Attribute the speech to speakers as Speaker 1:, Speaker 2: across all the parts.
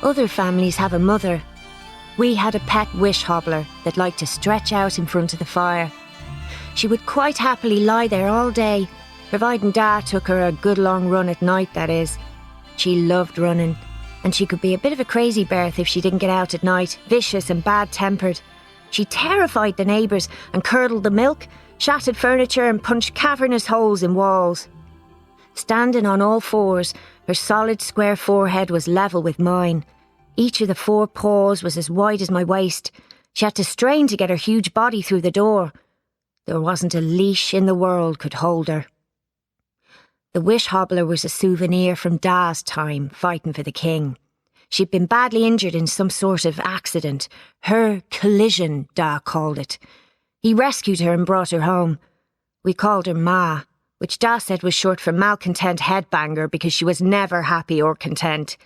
Speaker 1: Other families have a mother. We had a pet wishhobbler that liked to stretch out in front of the fire. She would quite happily lie there all day, providing Dad took her a good long run at night, that is. She loved running, and she could be a bit of a crazy Berth if she didn't get out at night, vicious and bad-tempered. She terrified the neighbours and curdled the milk, shattered furniture and punched cavernous holes in walls. Standing on all fours, her solid square forehead was level with mine. Each of the 4 paws was as wide as my waist. She had to strain to get her huge body through the door. There wasn't a leash in the world could hold her. The wishhobbler was a souvenir from Da's time, fighting for the king. She'd been badly injured in some sort of accident. Her collision, Da called it. He rescued her and brought her home. We called her Ma, which Da said was short for malcontent headbanger because she was never happy or content.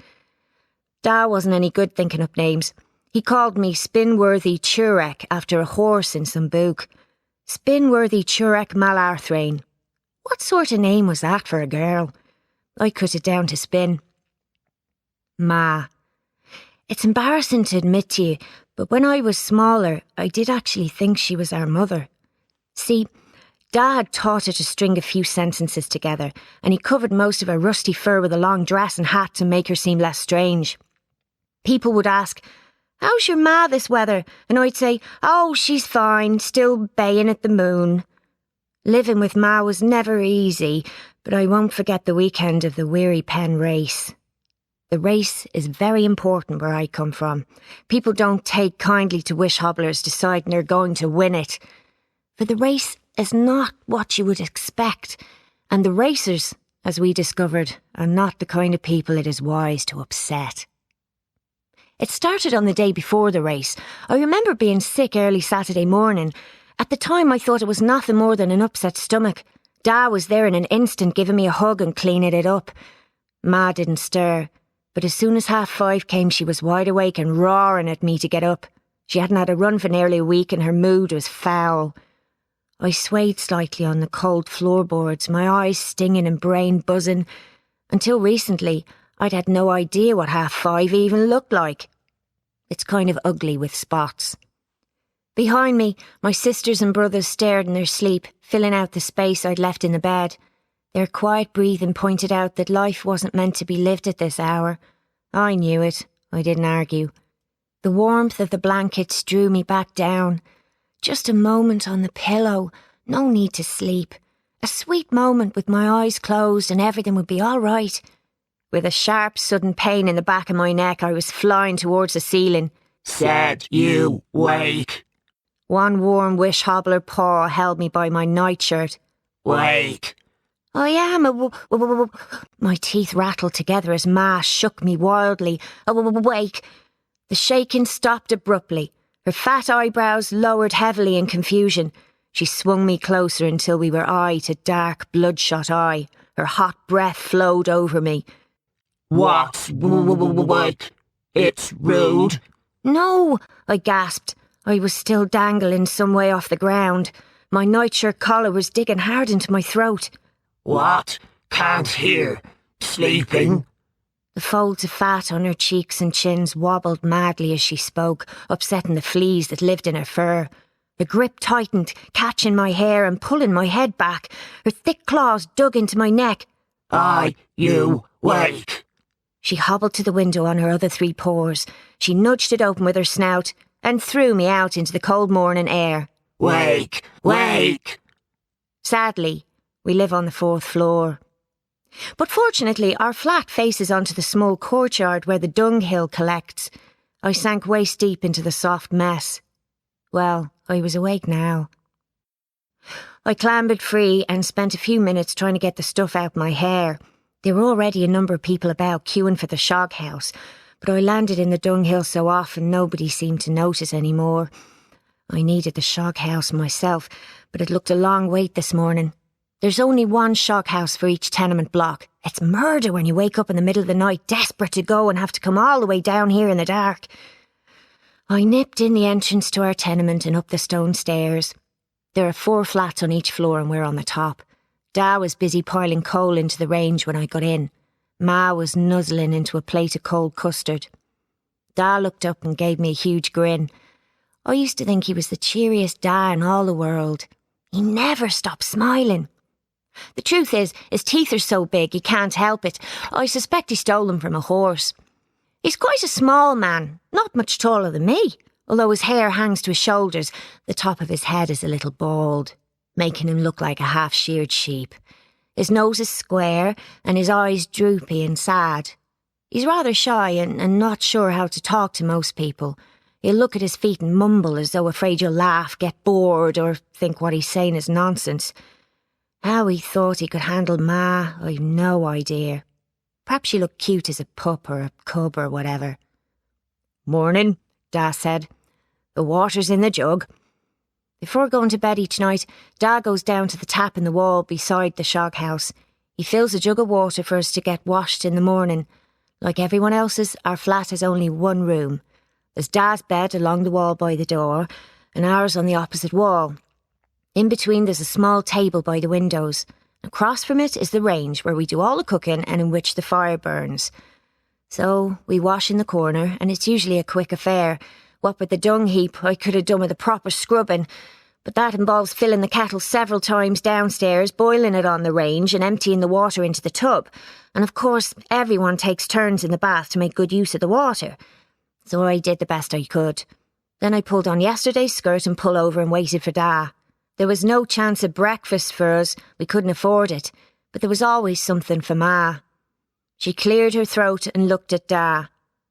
Speaker 1: Da wasn't any good thinking up names. He called me Spinworthy Turek after a horse in some book. Spinworthy Turek Malarthrain. What sort of name was that for a girl? I cut it down to Spin. Ma. It's embarrassing to admit to you, but when I was smaller, I did actually think she was our mother. See, Dad taught her to string a few sentences together, and he covered most of her rusty fur with a long dress and hat to make her seem less strange. People would ask, "How's your ma this weather?" And I'd say, "Oh, she's fine, still baying at the moon." Living with Ma was never easy, but I won't forget the weekend of the Weary Pen race. The race is very important where I come from. People don't take kindly to wishhobblers deciding they're going to win it. For the race is not what you would expect, and the racers, as we discovered, are not the kind of people it is wise to upset. It started on the day before the race. I remember being sick early Saturday morning. At the time I thought it was nothing more than an upset stomach. Da was there in an instant giving me a hug and cleaning it up. Ma didn't stir, but as soon as 5:30 came she was wide awake and roaring at me to get up. She hadn't had a run for nearly a week and her mood was foul. I swayed slightly on the cold floorboards, my eyes stinging and brain buzzing. Until recently, I'd had no idea what 5:30 even looked like. It's kind of ugly with spots. Behind me, my sisters and brothers stared in their sleep, filling out the space I'd left in the bed. Their quiet breathing pointed out that life wasn't meant to be lived at this hour. I knew it. I didn't argue. The warmth of the blankets drew me back down. Just a moment on the pillow, no need to sleep. A sweet moment with my eyes closed and everything would be all right. With a sharp, sudden pain in the back of my neck, I was flying towards the ceiling.
Speaker 2: "Said you wake."
Speaker 1: One warm wishhobbler paw held me by my nightshirt.
Speaker 2: "Wake."
Speaker 1: "I am My teeth rattled together as Ma shook me wildly. "Awake." The shaking stopped abruptly. Her fat eyebrows lowered heavily in confusion. She swung me closer until we were eye to dark, bloodshot eye. Her hot breath flowed over me.
Speaker 2: "What's wake? It's rude."
Speaker 1: "No," I gasped. I was still dangling some way off the ground. My nightshirt collar was digging hard into my throat.
Speaker 2: "What? Can't hear. Sleeping?"
Speaker 1: The folds of fat on her cheeks and chins wobbled madly as she spoke, upsetting the fleas that lived in her fur. Her grip tightened, catching my hair and pulling my head back. Her thick claws dug into my neck.
Speaker 2: You wake."
Speaker 1: She hobbled to the window on her other 3 paws. She nudged it open with her snout and threw me out into the cold morning air.
Speaker 2: "Wake, wake."
Speaker 1: Sadly, we live on the 4th floor. But fortunately, our flat faces onto the small courtyard where the dunghill collects. I sank waist deep into the soft mess. Well, I was awake now. I clambered free and spent a few minutes trying to get the stuff out my hair. There were already a number of people about queuing for the shog house, but I landed in the dunghill so often nobody seemed to notice anymore. I needed the shog house myself, but it looked a long wait this morning. There's only one shog house for each tenement block. It's murder when you wake up in the middle of the night desperate to go and have to come all the way down here in the dark. I nipped in the entrance to our tenement and up the stone stairs. There are 4 flats on each floor and we're on the top. Da was busy piling coal into the range when I got in. Ma was nuzzling into a plate of cold custard. Da looked up and gave me a huge grin. I used to think he was the cheeriest Da in all the world. He never stopped smiling. The truth is, his teeth are so big he can't help it. I suspect he stole them from a horse. He's quite a small man, not much taller than me. Although his hair hangs to his shoulders, the top of his head is a little bald, making him look like a half-sheared sheep. His nose is square and his eyes droopy and sad. He's rather shy and not sure how to talk to most people. He'll look at his feet and mumble as though afraid you'll laugh, get bored, or think what he's saying is nonsense. How he thought he could handle Ma, I've no idea. Perhaps she looked cute as a pup or a cub or whatever. "Morning," Da said. "The water's in the jug." Before going to bed each night, Da goes down to the tap in the wall beside the shog house. He fills a jug of water for us to get washed in the morning. Like everyone else's, our flat has only one room. There's Da's bed along the wall by the door, and ours on the opposite wall. In between there's a small table by the windows. Across from it is the range where we do all the cooking and in which the fire burns. So we wash in the corner, and it's usually a quick affair. What with the dung heap, I could have done with a proper scrubbing, but that involves filling the kettle several times downstairs, boiling it on the range and emptying the water into the tub. And of course, everyone takes turns in the bath to make good use of the water. So I did the best I could. Then I pulled on yesterday's skirt and pullover and waited for Da. There was no chance of breakfast for us, we couldn't afford it, but there was always something for Ma. She cleared her throat and looked at Da.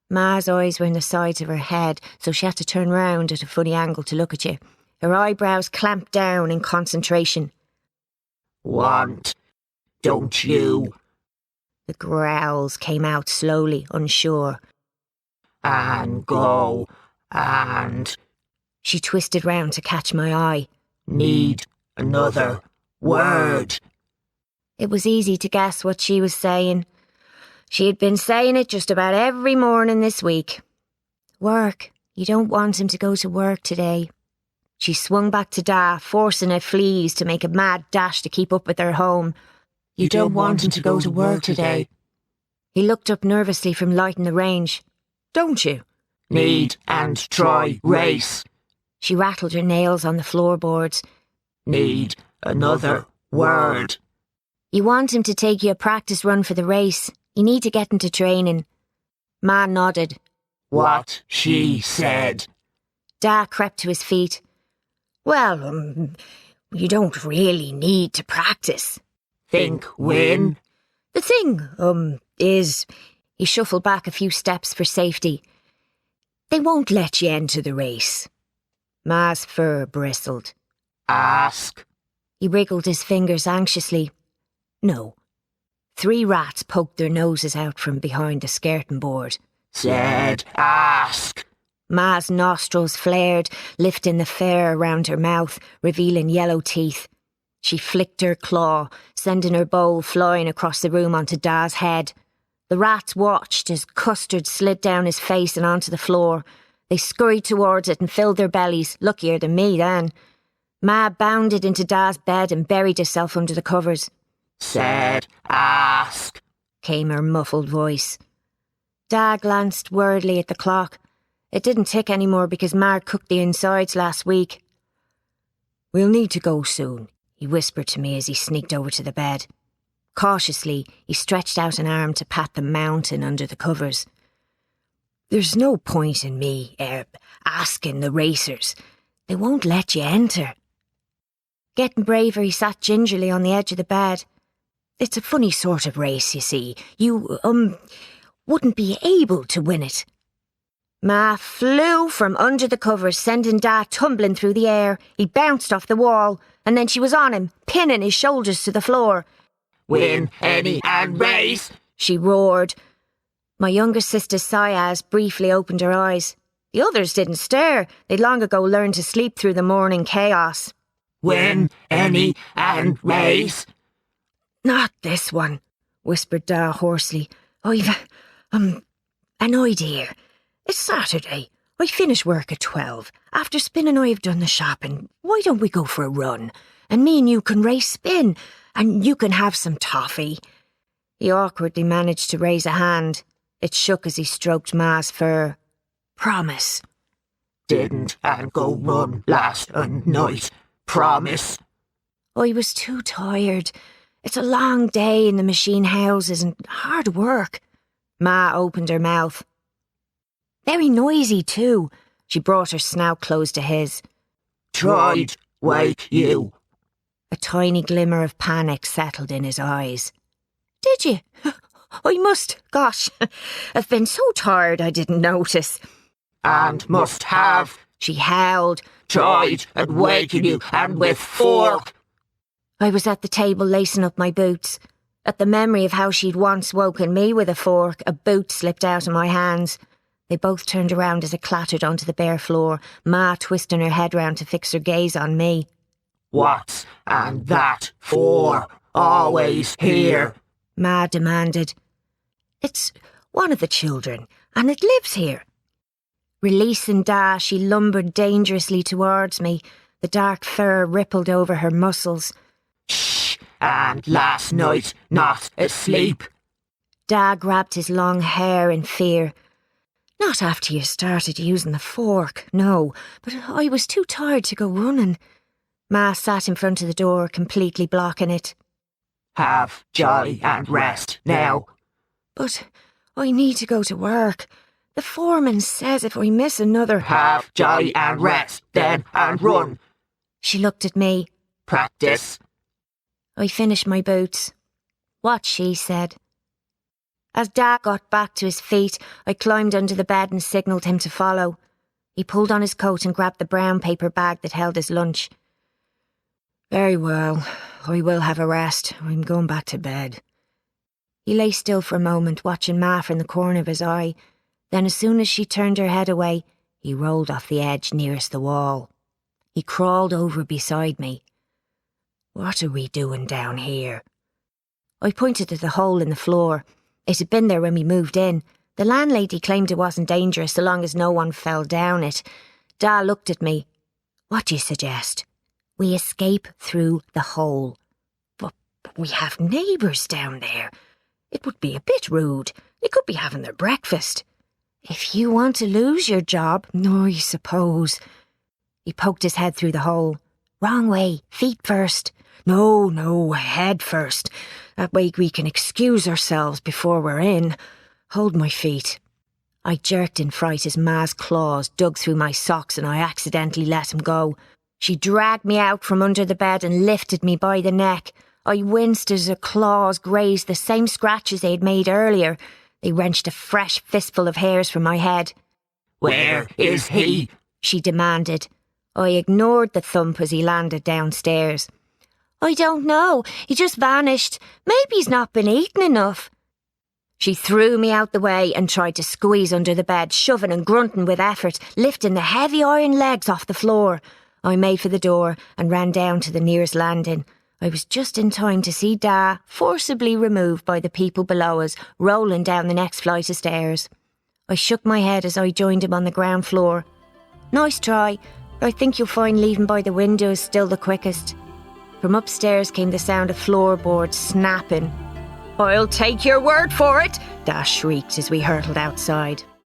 Speaker 1: Ma's eyes were in the sides of her head, so she had to turn round at a funny angle to look at you. Her eyebrows clamped down in concentration.
Speaker 2: "Want, don't you?"
Speaker 1: The growls came out slowly, unsure.
Speaker 2: "And go, and
Speaker 1: She twisted round to catch my eye.
Speaker 2: need another word."
Speaker 1: It was easy to guess what she was saying. She had been saying it just about every morning this week. "Work. You don't want him to go to work today." She swung back to Da, forcing at fleas to make a mad dash to keep up with her home.
Speaker 2: "You don't want him to go to work today."
Speaker 1: He looked up nervously from lighting the range. "Don't you?"
Speaker 2: "Need and try race."
Speaker 1: She rattled her nails on the floorboards.
Speaker 2: "Need another word."
Speaker 1: "You want him to take you a practice run for the race. You need to get into training." Ma nodded.
Speaker 2: "What she said."
Speaker 1: Da crept to his feet. "Well, you don't really need to practice."
Speaker 2: "Think win."
Speaker 1: "The thing, is..." He shuffled back a few steps for safety. "They won't let you enter the race." Ma's fur bristled.
Speaker 2: "Ask."
Speaker 1: He wriggled his fingers anxiously. "No." 3 rats poked their noses out from behind the skirting board.
Speaker 2: "Said ask."
Speaker 1: Ma's nostrils flared, lifting the fur around her mouth, revealing yellow teeth. She flicked her claw, sending her bowl flying across the room onto Da's head. The rats watched as custard slid down his face and onto the floor. They scurried towards it and filled their bellies, luckier than me then. Ma bounded into Da's bed and buried herself under the covers.
Speaker 2: "Said ask,"
Speaker 1: came her muffled voice. Da glanced worriedly at the clock. It didn't tick anymore because Ma cooked the insides last week. "We'll need to go soon," he whispered to me as he sneaked over to the bed. Cautiously, he stretched out an arm to pat the mountain under the covers. "There's no point in me, asking the racers. They won't let you enter." Getting braver, he sat gingerly on the edge of the bed. "It's a funny sort of race, you see. You, wouldn't be able to win it." Ma flew from under the covers, sending Da tumbling through the air. He bounced off the wall, and then she was on him, pinning his shoulders to the floor.
Speaker 2: "Win any and race,"
Speaker 1: she roared. My younger sister Sayaz briefly opened her eyes. The others didn't stir. They'd long ago learned to sleep through the morning chaos.
Speaker 2: "Win any and race."
Speaker 1: "Not this one," whispered Da hoarsely. "I've, an idea. It's Saturday. I finish work at 12. After Spin and I have done the shopping, why don't we go for a run? And me and you can race Spin, and you can have some toffee." He awkwardly managed to raise a hand. It shook as he stroked Ma's fur. Promise.
Speaker 2: Didn't and go run last night. Promise.
Speaker 1: I was too tired. It's a long day in the machine houses and hard work. Ma opened her mouth. Very noisy too. She brought her snout close to his.
Speaker 2: Tried wake you.
Speaker 1: A tiny glimmer of panic settled in his eyes. Did you? I must. Gosh, I've been so tired I didn't notice.
Speaker 2: And must have.
Speaker 1: She howled.
Speaker 2: Tried and waking you and with fork.
Speaker 1: I was at the table lacing up my boots. At the memory of how she'd once woken me with a fork, a boot slipped out of my hands. They both turned around as it clattered onto the bare floor, Ma twisting her head round to fix her gaze on me.
Speaker 2: What's and that for? Always here?
Speaker 1: Ma demanded. It's one of the children, and it lives here. Releasing Da, she lumbered dangerously towards me. The dark fur rippled over her muscles.
Speaker 2: Shh, and last night not asleep.
Speaker 1: Da grabbed his long hair in fear. Not after you started using the fork, no, but I was too tired to go running. Ma sat in front of the door, completely blocking it.
Speaker 2: Have jolly and rest now.
Speaker 1: But I need to go to work. The foreman says if I miss another...
Speaker 2: Have jolly and rest, then and run.
Speaker 1: She looked at me.
Speaker 2: Practice.
Speaker 1: I finished my boots. What she said. As Dad got back to his feet, I climbed under the bed and signalled him to follow. He pulled on his coat and grabbed the brown paper bag that held his lunch. Very well, I will have a rest. I'm going back to bed. He lay still for a moment, watching Ma from the corner of his eye. Then as soon as she turned her head away, he rolled off the edge nearest the wall. He crawled over beside me. What are we doing down here? I pointed to the hole in the floor. It had been there when we moved in. The landlady claimed it wasn't dangerous so long as no one fell down it. Da looked at me. What do you suggest? We escape through the hole. But we have neighbours down there. It would be a bit rude. They could be having their breakfast. If you want to lose your job, I suppose. He poked his head through the hole. Wrong way, feet first. No, head first. That way we can excuse ourselves before we're in. Hold my feet. I jerked in fright as Ma's claws dug through my socks and I accidentally let him go. She dragged me out from under the bed and lifted me by the neck. I winced as her claws grazed the same scratches they'd made earlier. They wrenched a fresh fistful of hairs from my head.
Speaker 2: Where is he?
Speaker 1: She demanded. I ignored the thump as he landed downstairs. I don't know. He just vanished. Maybe he's not been eaten enough. She threw me out the way and tried to squeeze under the bed, shoving and grunting with effort, lifting the heavy iron legs off the floor. I made for the door and ran down to the nearest landing. I was just in time to see Da, forcibly removed by the people below us, rolling down the next flight of stairs. I shook my head as I joined him on the ground floor. Nice try, but I think you'll find leaving by the window is still the quickest. From upstairs came the sound of floorboards snapping. I'll take your word for it, Da shrieked as we hurtled outside.